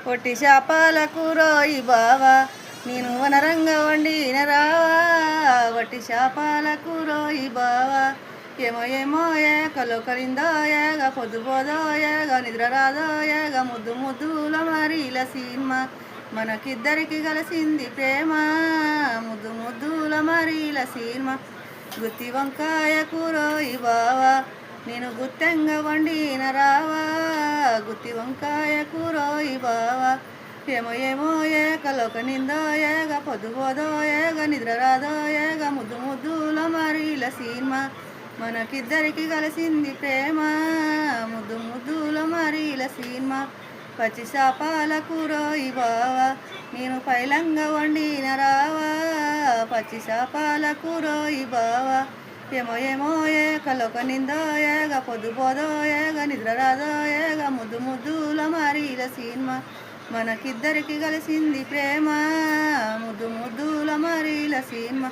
పొట్టి చేపల కూరోయి బావా నేను వనరంగ వండిన రావా వట్టి చేపల కూరోయి బావా ఏమో ఏమో ఏకలో కలిందో ఏగ పొద్దుపోదో ఏగ నిద్ర రాదో ఏగ ముద్దు ముద్దుల మరీల సినిమా మనకిద్దరికి కలిసింది ప్రేమ ముద్దు ముద్దుల మరీల సినిమా గుత్తి వంకాయ కూరోయి బావా నేను గుత్తెంగా వండిన రావా గుత్తి వంకాయ కూరోయి బావా ఏమో ఏమో ఏకలోక నిందో ఏగ పొద్దుపోదో ఏగ నిద్ర రాదో ఏగ ముద్దు ముద్దుల మరీల సినిమా మనకిద్దరికి కలిసింది ప్రేమ ముద్దు ముద్దుల మరీల సినిమా పచ్చి చేపల కూరోయి బావా నేను పైలంగా వండిన రావా పచ్చి చేపల కూరోయి బావా ఏమో ఏమో ఏకలోక నిందో ఏగ పొద్దుపోదో ఏగ నిద్ర రాదో ఏగ ముద్దు ముద్దుల మరీల సినిమా మనకిద్దరికి కలిసింది ప్రేమ ముద్దు ముద్దుల మరీల సినిమా